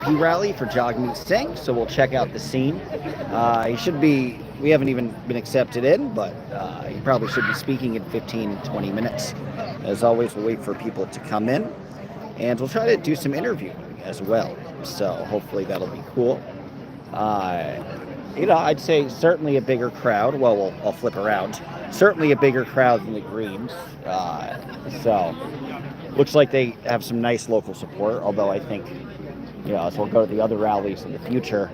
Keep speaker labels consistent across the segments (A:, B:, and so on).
A: NDP rally for Jagmeet Singh, so we'll check out the scene. He should be, we haven't even been accepted in, but he probably should be speaking in 15, 20 minutes. As always, we'll wait for people to come in, and we'll try to do some interviewing as well. So hopefully that'll be cool. I'd say certainly a bigger crowd. Well, I'll flip around. Certainly a bigger crowd than the Greens. So looks like they have some nice local support, although I think, as we'll go to the other rallies in the future.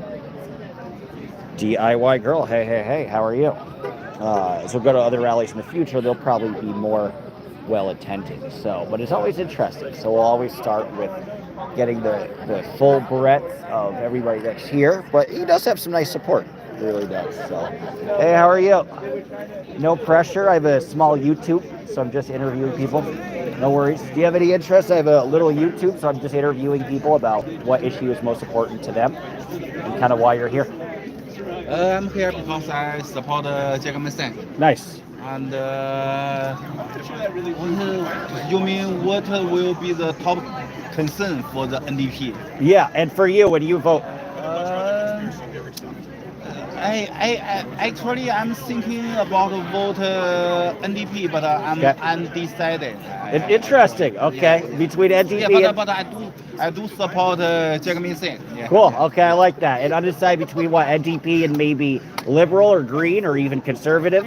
A: DIY girl, hey, how are you? As we'll go to other rallies in the future, they'll probably be more well attended. So, but it's always interesting. So we'll always start with getting the full breadth of everybody that's here. But he does have some nice support. He really does. So, hey, how are you? No pressure. I have a small YouTube, so I'm just interviewing people. No worries. Do you have any interest? I have a little YouTube, so I'm just interviewing people about what issue is most important to them and kind of why you're here.
B: I'm here because I support Jagmeet Singh.
A: Nice.
B: And you mean what will be the top concern for the NDP?
A: Yeah, and for you, when you vote?
B: I'm thinking about vote NDP, but I'm undecided.
A: Interesting. Okay, between NDP
B: but I do support Jagmeet Singh. Yeah.
A: Cool. Okay, I like that. And undecided between what, NDP and maybe liberal or green or even conservative.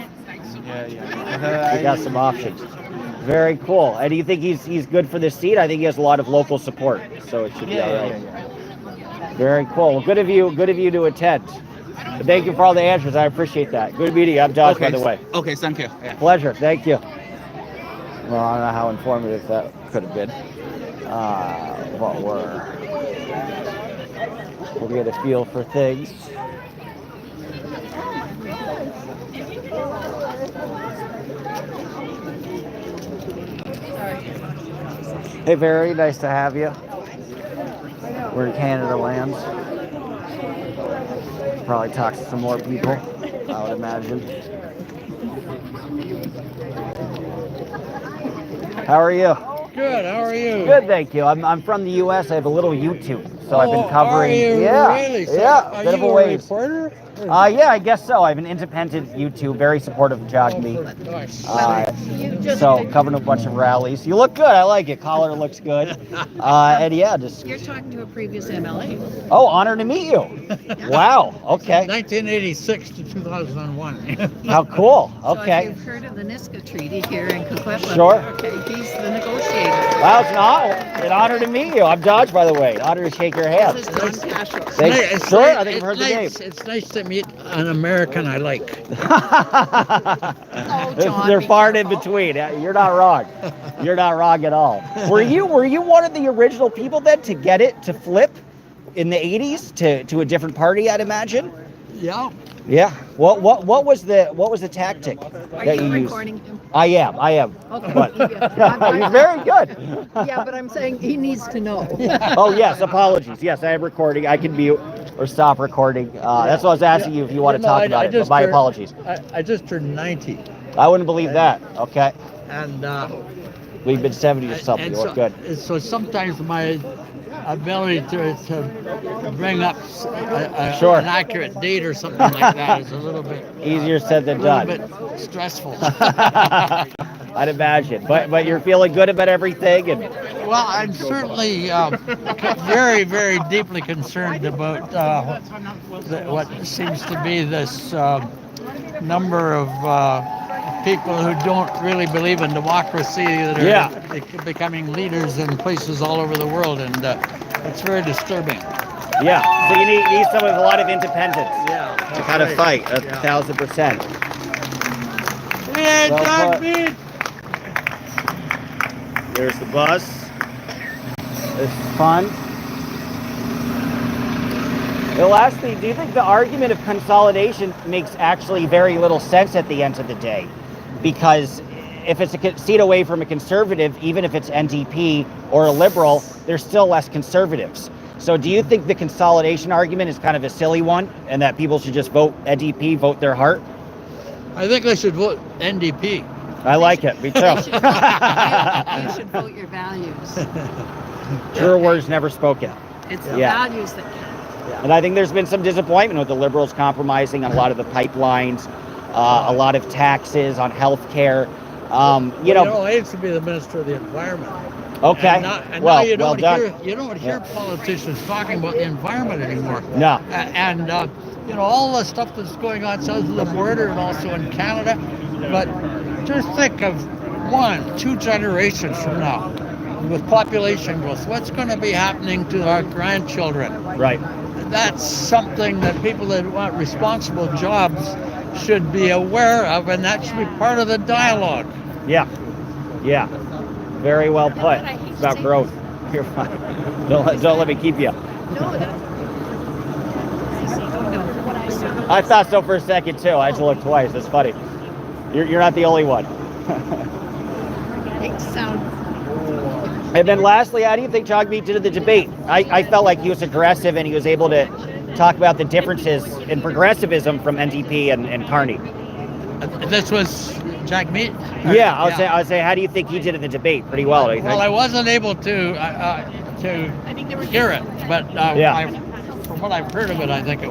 B: Yeah.
A: We got some options. Very cool. And do you think he's good for this seat? I think he has a lot of local support, so it should be all right. Yeah. Very cool. Well, good of you to attend. But thank you for all the answers. I appreciate that. Good meeting you. I'm Josh, by the way.
B: Okay, thank you. Yeah.
A: Pleasure. Thank you. Well, I don't know how informative that could have been. But we'll get a feel for things. Hey, very nice to have you. We're in Canada lands. Probably talk to some more people, I would imagine. How are you?
C: Good. How are you?
A: Good, thank you. I'm from the U.S. I have a little YouTube, so I've been covering.
C: Are you really? So
A: yeah, bit of a ways.
C: Reporter?
A: Yeah, I guess so. I have an independent YouTube, very supportive of Jagmeet. So covering a bunch of rallies. You look good. I like it. Collar looks good. And yeah, just.
D: You're talking to a previous MLA.
A: Oh, honor to meet you. Wow. Okay.
C: 1986 to 2001.
A: How cool. Okay.
D: So if you've heard of the Niska Treaty here in Coquitlam.
A: Sure.
D: Okay, he's the negotiator.
A: Wow, it's an honor to meet you. I'm Dodge, by the way. An honor to shake your hand.
D: This is Don Cashel.
A: Sure, I think I've heard the name.
C: It's nice to meet an American I like.
D: Oh, John,
A: They're far in between. You're not wrong. You're not wrong at all. Were you one of the original people then to get it to flip in the 80s to a different party, I'd imagine?
C: Yeah.
A: Yeah. What was the tactic that you used?
D: Recording him?
A: I am.
D: Okay.
A: But you're very good.
D: Yeah, but I'm saying he needs to know.
A: Oh yes, apologies. Yes, I am recording. I can mute or stop recording. That's what I was asking you if you want to talk about it. But my apologies.
C: I just turned 90.
A: I wouldn't believe that. Okay.
C: And
A: we've been 70 or something. You look good.
C: So sometimes my ability to bring up an accurate date or something like that is a little bit
A: easier said than done.
C: A little bit stressful.
A: I'd imagine, but you're feeling good about everything, and
C: well, I'm certainly very, very deeply concerned about what seems to be this number of people who don't really believe in democracy that are becoming leaders in places all over the world, and it's very disturbing.
A: Yeah, so you need someone with a lot of independence to kind of fight 1,000%.
C: Yeah, Jagmeet.
A: There's the bus. This is fun. The last thing, do you think the argument of consolidation makes actually very little sense at the end of the day? Because if it's a seat away from a conservative, even if it's NDP or a liberal, there's still less conservatives. So do you think the consolidation argument is kind of a silly one and that people should just vote NDP, vote their heart?
C: I think they should vote NDP.
A: I like it. Me too.
D: You should vote your values.
A: Truer words never spoken.
D: It's the
A: Yeah.
D: values that count.
A: And I think there's been some disappointment with the Liberals compromising on a lot of the pipelines, a lot of taxes on health care.
C: I used to be the Minister of the Environment.
A: Okay.
C: And
A: well,
C: now you
A: well
C: don't
A: done.
C: hear politicians talking about the environment anymore.
A: No.
C: All the stuff that's going on south of the border and also in Canada. But just think of 1-2 generations from now, with population growth, what's going to be happening to our grandchildren?
A: Right.
C: That's something that people that want responsible jobs should be aware of, and that should be part of the dialogue.
A: Yeah. Yeah. Very well put. It's about growth. You're fine. Don't let me keep you.
D: No, that's. No.
A: I thought so for a second too. I had to look twice. That's funny. You're not the only one.
D: Big sound.
A: And then lastly, how do you think Jagmeet did in the debate? I felt like he was aggressive and he was able to talk about the differences in progressivism from NDP and Carney.
C: This was Jagmeet?
A: Yeah, I would say, how do you think he did in the debate? Pretty well, don't you think?
C: Well, I wasn't able to hear it, but from what I've heard of it, I think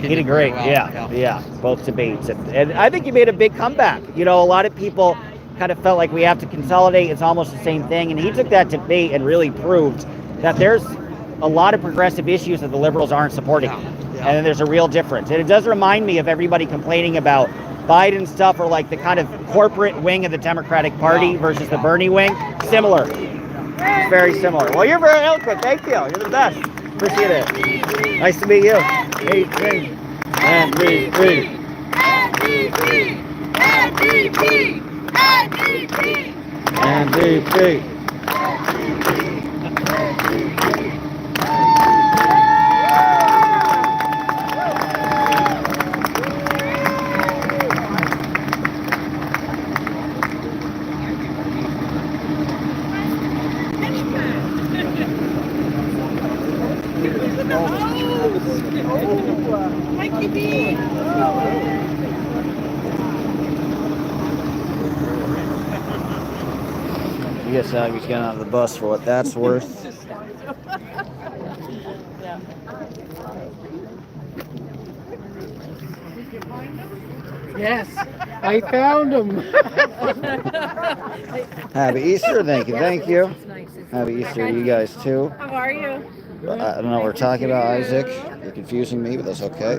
C: he
A: did great.
C: Well.
A: Yeah, both debates, and I think he made a big comeback. A lot of people kind of felt like we have to consolidate. It's almost the same thing, and he took that debate and really proved that there's a lot of progressive issues that the Liberals aren't supporting, and there's a real difference. And it does remind me of everybody complaining about Biden stuff, or like the kind of corporate wing of the Democratic Party versus the Bernie wing. Similar. It's very similar. Well, you're very eloquent. Thank you. You're the best. Appreciate it. Nice to meet you. NDP. I guess he's getting out of the bus for what that's worth.
E: Yes, I found him.
A: Happy Easter. Thank you. Happy Easter to you guys too.
F: How are you?
A: I don't know what we're talking about, Isaac. You're confusing me, but that's okay.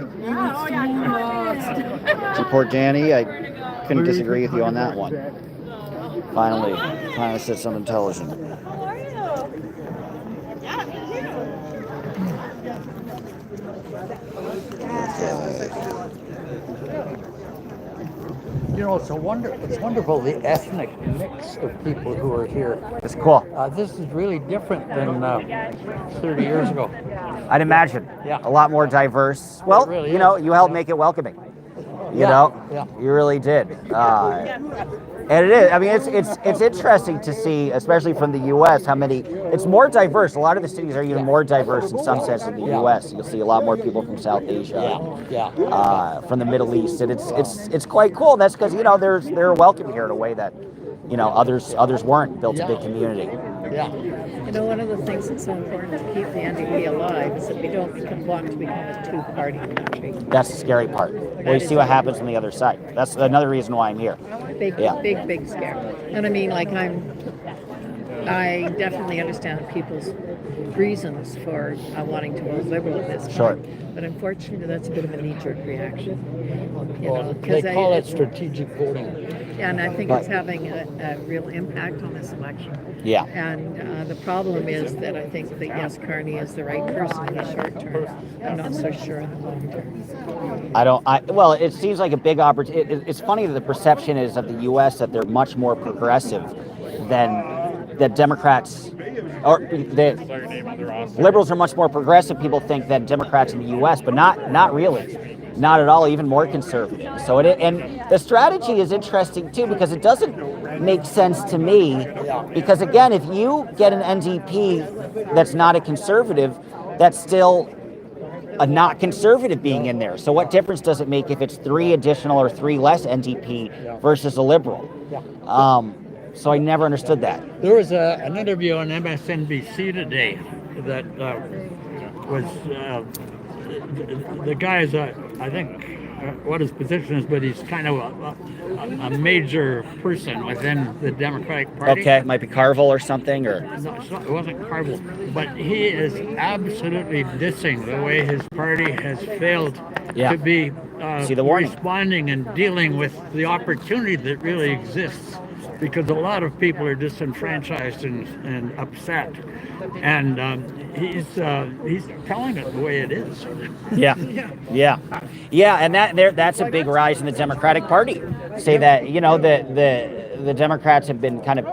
A: Support Danny. I couldn't disagree with you on that one. Finally said something intelligent.
F: How are you? Yeah, me too.
C: It's wonderful, the ethnic mix of people who are here.
A: It's cool.
C: This is really different than 30 years ago.
A: I'd imagine.
C: Yeah.
A: A lot more diverse. Well,
C: really
A: you helped make it welcoming. You really did. And it is. I mean, it's interesting to see, especially from the U.S., how many. It's more diverse. A lot of the cities are even more diverse in some sense in the U.S. You'll see a lot more people from South Asia, from the Middle East, and it's quite cool. That's because they're welcome here in a way that others weren't. Built a big community.
C: Yeah.
D: One of the things that's so important to keep the NDP alive is that we don't want to become a two-party country.
A: That's the scary part. Well, you see what happens on the other side. That's another reason why I'm here.
D: Big scare. And I mean, I definitely understand people's reasons for wanting to vote Liberal at this point.
A: Sure.
D: But unfortunately, that's a bit of a knee-jerk reaction.
C: They call it strategic voting.
D: And I think it's having a real impact on this election.
A: Yeah.
D: And the problem is that I think that, yes, Carney is the right person in the short term. I'm not so sure in the long term.
A: Well, it seems like a big opportunity. It's funny that the perception is of the U.S. that they're much more progressive than the Democrats, or the Liberals are much more progressive, people think, than Democrats in the U.S., but not really. Not at all, even more conservative. So and the strategy is interesting too, because it doesn't make sense to me, because again, if you get an NDP that's not a conservative, that's still a not conservative being in there. So what difference does it make if it's 3 additional or 3 less NDP versus a Liberal? So I never understood that.
C: There was an interview on MSNBC today that was the guy is I think what his position is, but he's kind of a major person within the Democratic Party.
A: Okay, might be Carville or something, or
C: No, it wasn't Carville, but he is absolutely dissing the way his party has failed
A: Yeah.
C: to be
A: See the warning.
C: responding and dealing with the opportunity that really exists, because a lot of people are disenfranchised and upset, and he's telling it the way it is.
A: yeah, yeah, and that's a big rise in the Democratic Party. Say that the Democrats have been kind of way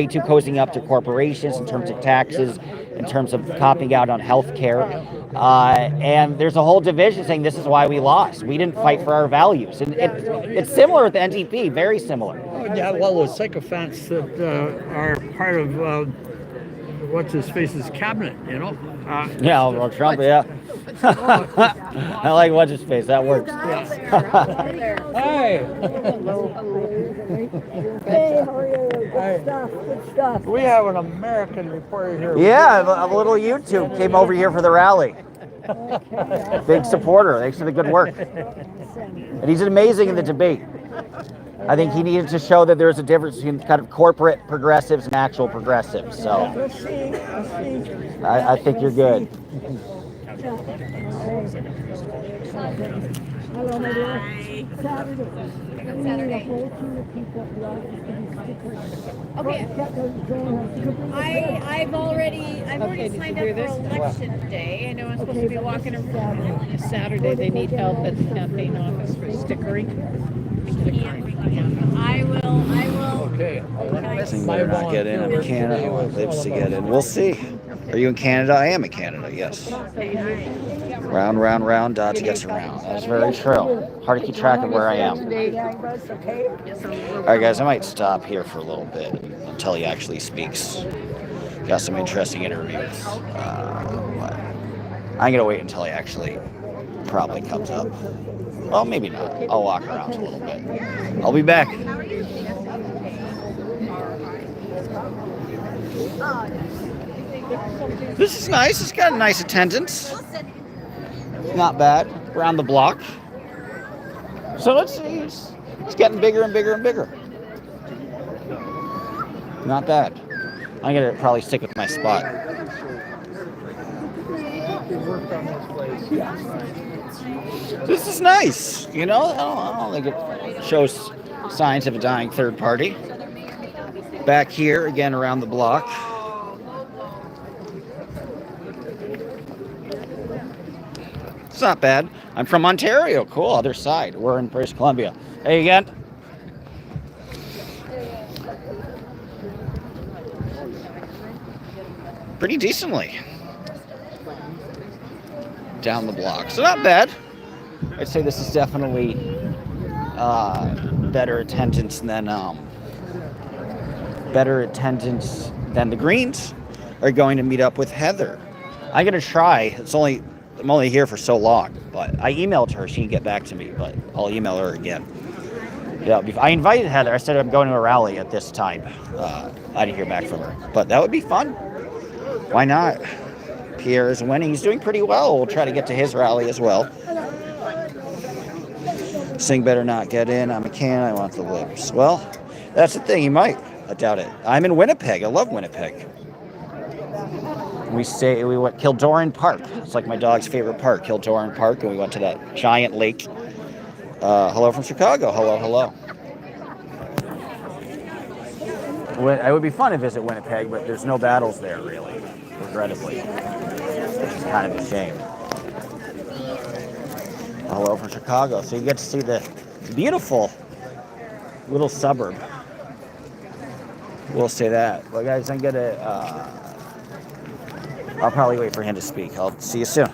A: too cozying up to corporations in terms of taxes, in terms of copping out on health care. And there's a whole division saying this is why we lost. We didn't fight for our values. And it's similar with the NDP, very similar.
C: Yeah, well, the sycophants that are part of what's his face's cabinet, you know.
A: Yeah, well, Trump, yeah. I like what's his face. That works.
C: Hey,
E: Hey, how are you? Good stuff, good stuff.
C: we have an American reporter here.
A: Yeah, a little YouTube came over here for the rally. Big supporter. Thanks for the good work. And he's amazing in the debate. I think he needed to show that there's a difference between kind of corporate progressives and actual progressives. So
E: Let's see, let's see.
A: I think you're good.
E: Hello, my dear. Saturday. Saturday. A whole team of people at the office to be stickers.
F: Okay. I've already signed up for election day. I know I'm supposed to be walking around.
D: Saturday, they need help at the campaign office for stickering.
F: I will.
C: Okay.
A: Singh better not get in. I'm in Canada. I want Libs to get in. We'll see. Are you in Canada? I am in Canada, yes. Round, round, round, Dodge gets around. That's very true. Hard to keep track of where I am. All right, guys, I might stop here for a little bit until he actually speaks. Got some interesting interviews. But I'm going to wait until he actually probably comes up. Well, maybe not. I'll walk around a little bit. I'll be back. This is nice. It's got a nice attendance. Not bad. Around the block. So let's see. It's getting bigger and bigger and bigger. Not bad. I'm going to probably stick with my spot. This is nice. You know, I don't think it shows signs of a dying third party. Back here, again, around the block. It's not bad. I'm from Ontario. Cool, other side. We're in British Columbia. Hey, again. Pretty decently. Down the block. So not bad. I'd say this is definitely better attendance than the Greens are going to meet up with Heather. I'm gonna try. I'm only here for so long, but I emailed her. She didn't get back to me, but I'll email her again. Yeah, I invited Heather. I said I'm going to a rally at this time. I didn't hear back from her, but that would be fun. Why not? Pierre is winning. He's doing pretty well. We'll try to get to his rally as well. Singh better not get in. I'm a can. I want the Libs. Well, that's the thing. He might. I doubt it. I'm in Winnipeg. I love Winnipeg. We went Kildoran Park. It's like my dog's favorite park, Kildoran Park, and we went to that giant lake. Hello from Chicago. Hello, hello. It would be fun to visit Winnipeg, but there's no battles there, really, regrettably, which is kind of a shame. Hello from Chicago. So you get to see the beautiful little suburb. We'll say that. Well, guys, I'm going to... I'll probably wait for him to speak. I'll see you soon.